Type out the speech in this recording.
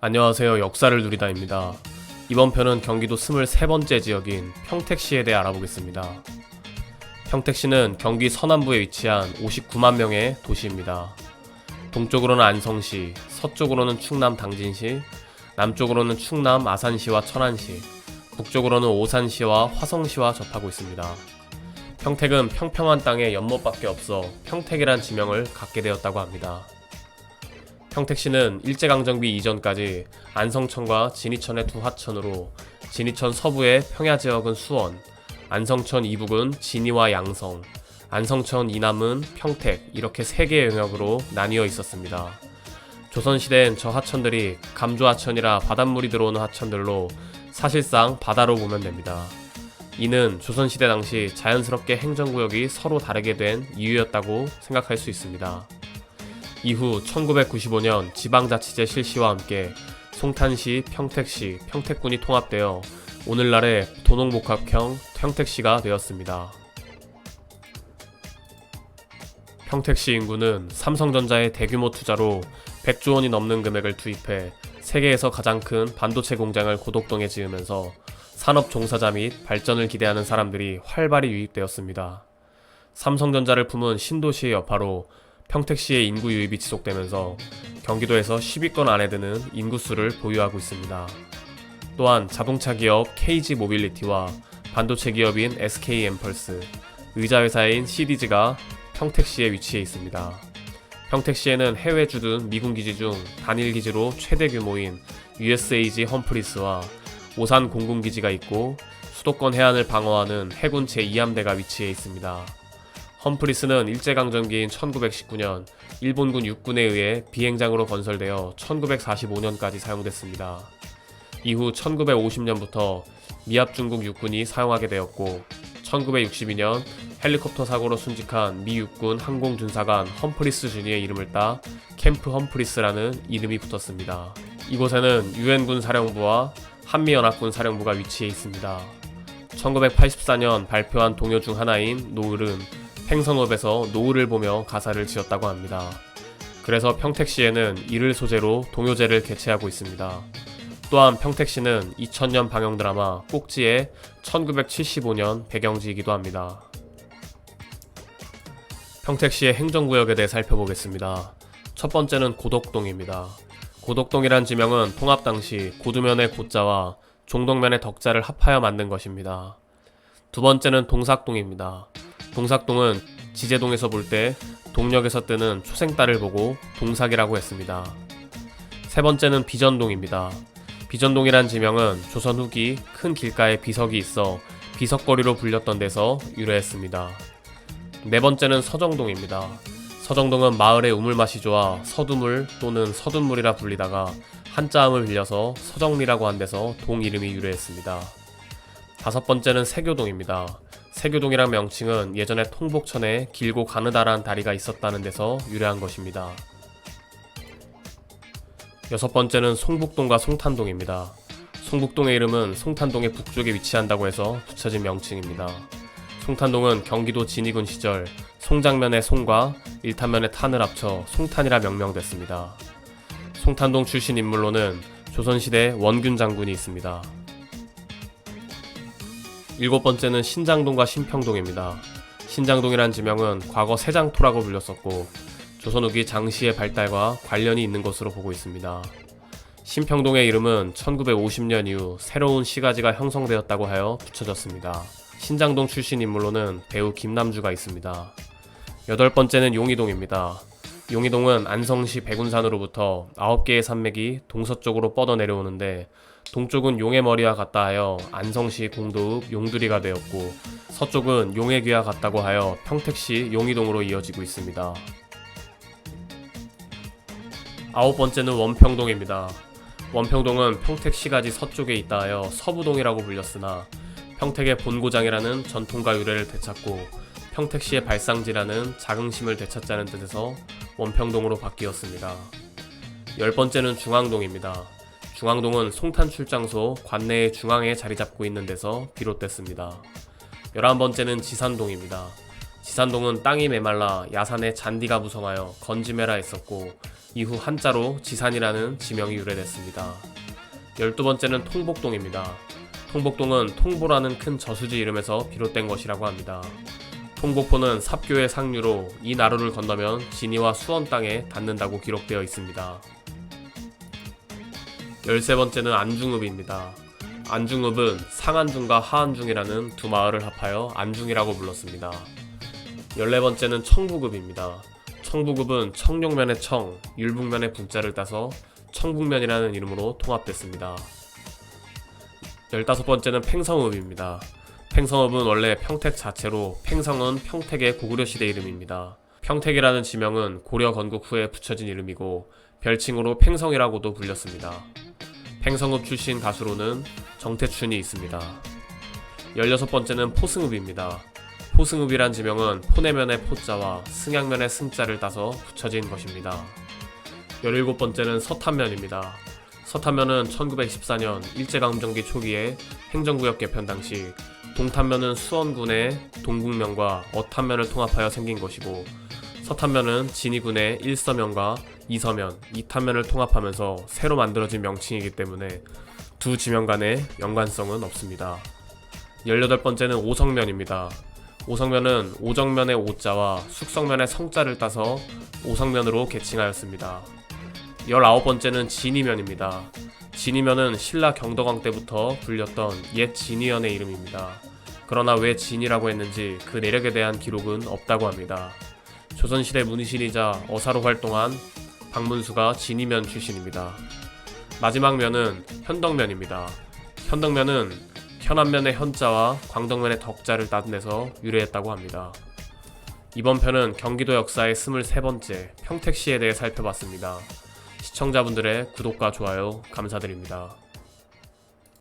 안녕하세요. 역사를 누리다입니다. 이번 편은 경기도 23번째 지역인 평택시에 대해 알아보겠습니다. 평택시는 경기 서남부에 위치한 59만 명의 도시입니다. 동쪽으로는 안성시, 서쪽으로는 충남 당진시, 남쪽으로는 충남 아산시와 천안시, 북쪽으로는 오산시와 화성시와 접하고 있습니다. 평택은 평평한 땅에 연못밖에 없어 평택이란 지명을 갖게 되었다고 합니다. 평택시는 일제강점기 이전까지 안성천과 진이천의 두 하천으로 진이천 서부의 평야지역은 수원, 안성천 이북은 진이와 양성, 안성천 이남은 평택 이렇게 세 개의 영역으로 나뉘어 있었습니다. 조선시대엔 저 하천들이 감조하천이라 바닷물이 들어오는 하천들로 사실상 바다로 보면 됩니다. 이는 조선시대 당시 자연스럽게 행정구역이 서로 다르게 된 이유였다고 생각할 수 있습니다. 이후 1995년 지방자치제 실시와 함께 송탄시, 평택시, 평택군이 통합되어 오늘날의 도농복합형 평택시가 되었습니다. 평택시 인구는 삼성전자의 대규모 투자로 100조 원이 넘는 금액을 투입해 세계에서 가장 큰 반도체 공장을 고덕동에 지으면서 산업 종사자 및 발전을 기대하는 사람들이 활발히 유입되었습니다. 삼성전자를 품은 신도시의 여파로 평택시의 인구 유입이 지속되면서 경기도에서 10위권 안에 드는 인구수를 보유하고 있습니다. 또한 자동차 기업 KG 모빌리티와 반도체 기업인 SK 엠펄스, 의자회사인 CDG가 평택시에 위치해 있습니다. 평택시에는 해외 주둔 미군 기지 중 단일 기지로 최대 규모인 USAG 험프리스와 오산 공군기지가 있고 수도권 해안을 방어하는 해군 제2함대가 위치해 있습니다. 험프리스는 일제강점기인 1919년 일본군 육군에 의해 비행장으로 건설되어 1945년까지 사용됐습니다. 이후 1950년부터 미합중국 육군이 사용하게 되었고 1962년 헬리콥터 사고로 순직한 미 육군 항공준사관 험프리스 주니의 이름을 따 캠프 험프리스라는 이름이 붙었습니다. 이곳에는 유엔군 사령부와 한미연합군 사령부가 위치해 있습니다. 1984년 발표한 동요 중 하나인 노을은 팽성읍에서 노을을 보며 가사를 지었다고 합니다. 그래서 평택시에는 이를 소재로 동요제를 개최하고 있습니다. 또한 평택시는 2000년 방영 드라마 꼭지의 1975년 배경지이기도 합니다. 평택시의 행정구역에 대해 살펴보겠습니다. 첫 번째는 고덕동입니다. 고덕동이란 지명은 통합 당시 고두면의 고자와 종덕면의 덕자를 합하여 만든 것입니다. 두 번째는 동삭동입니다. 동삭동은 지제동에서 볼 때 동력에서 뜨는 초생달을 보고 동삭이라고 했습니다. 세 번째는 비전동입니다. 비전동이란 지명은 조선 후기 큰 길가에 비석이 있어 비석거리로 불렸던 데서 유래했습니다. 네 번째는 서정동입니다. 서정동은 마을의 우물맛이 좋아 서두물 또는 서둔물이라 불리다가 한자음을 빌려서 서정리라고 한 데서 동 이름이 유래했습니다. 다섯 번째는 세교동입니다. 세교동이란 명칭은 예전에 통복천에 길고 가느다란 다리가 있었다는 데서 유래한 것입니다. 여섯 번째는 송북동과 송탄동입니다. 송북동의 이름은 송탄동의 북쪽에 위치한다고 해서 붙여진 명칭입니다. 송탄동은 경기도 진이군 시절 송장면의 송과 일탄면의 탄을 합쳐 송탄이라 명명됐습니다. 송탄동 출신 인물로는 조선시대 원균 장군이 있습니다. 일곱 번째는 신장동과 신평동입니다. 신장동이란 지명은 과거 세장토라고 불렸었고 조선 후기 장시의 발달과 관련이 있는 것으로 보고 있습니다. 신평동의 이름은 1950년 이후 새로운 시가지가 형성되었다고 하여 붙여졌습니다. 신장동 출신 인물로는 배우 김남주가 있습니다. 여덟 번째는 용이동입니다. 용이동은 안성시 백운산으로부터 9개의 산맥이 동서쪽으로 뻗어 내려오는데 동쪽은 용의 머리와 같다 하여 안성시 공도읍 용두리가 되었고 서쪽은 용의 귀와 같다고 하여 평택시 용이동으로 이어지고 있습니다. 아홉 번째는 원평동입니다. 원평동은 평택시가지 서쪽에 있다 하여 서부동이라고 불렸으나 평택의 본고장이라는 전통과 유래를 되찾고 평택시의 발상지라는 자긍심을 되찾자는 뜻에서 원평동으로 바뀌었습니다. 열 번째는 중앙동입니다. 중앙동은 송탄 출장소 관내의 중앙에 자리 잡고 있는 데서 비롯됐습니다. 11번째는 지산동입니다. 지산동은 땅이 메말라 야산에 잔디가 무성하여 건지메라 했었고 이후 한자로 지산이라는 지명이 유래됐습니다. 12번째는 통복동입니다. 통복동은 통보라는 큰 저수지 이름에서 비롯된 것이라고 합니다. 통복포는 삽교의 상류로 이 나루를 건너면 진이와 수원 땅에 닿는다고 기록되어 있습니다. 13번째는 안중읍입니다. 안중읍은 상안중과 하안중이라는 두 마을을 합하여 안중이라고 불렀습니다. 14번째는 청북읍입니다. 청북읍은 청룡면의 청, 율북면의 북자를 따서 청북면이라는 이름으로 통합됐습니다. 15번째는 팽성읍입니다. 팽성읍은 원래 평택 자체로 팽성은 평택의 고구려시대 이름입니다. 평택이라는 지명은 고려 건국 후에 붙여진 이름이고 별칭으로 팽성이라고도 불렸습니다. 팽성읍 출신 가수로는 정태춘이 있습니다. 16번째는 포승읍입니다. 포승읍이란 지명은 포내면의 포자와 승양면의 승자를 따서 붙여진 것입니다. 17번째는 서탄면입니다. 서탄면은 1914년 일제강점기 초기에 행정구역 개편 당시 동탄면은 수원군의 동국면과 어탄면을 통합하여 생긴 것이고 서탄면은 진이군의 1서면과 2서면, 2탄면을 통합하면서 새로 만들어진 명칭이기 때문에 두 지명 간의 연관성은 없습니다. 18번째는 오성면입니다. 오성면은 오정면의 오자와 숙성면의 성자를 따서 오성면으로 개칭하였습니다. 19번째는 진이면입니다. 진이면은 신라 경덕왕 때부터 불렸던 옛 진위현의 이름입니다. 그러나 왜 진이라고 했는지 그 내력에 대한 기록은 없다고 합니다. 조선시대 문신이자 어사로 활동한 박문수가 진이면 출신입니다. 마지막 면은 현덕면입니다. 현덕면은 현안면의 현자와 광덕면의 덕자를 따내서 유래했다고 합니다. 이번 편은 경기도 역사의 23번째 평택시에 대해 살펴봤습니다. 시청자분들의 구독과 좋아요 감사드립니다.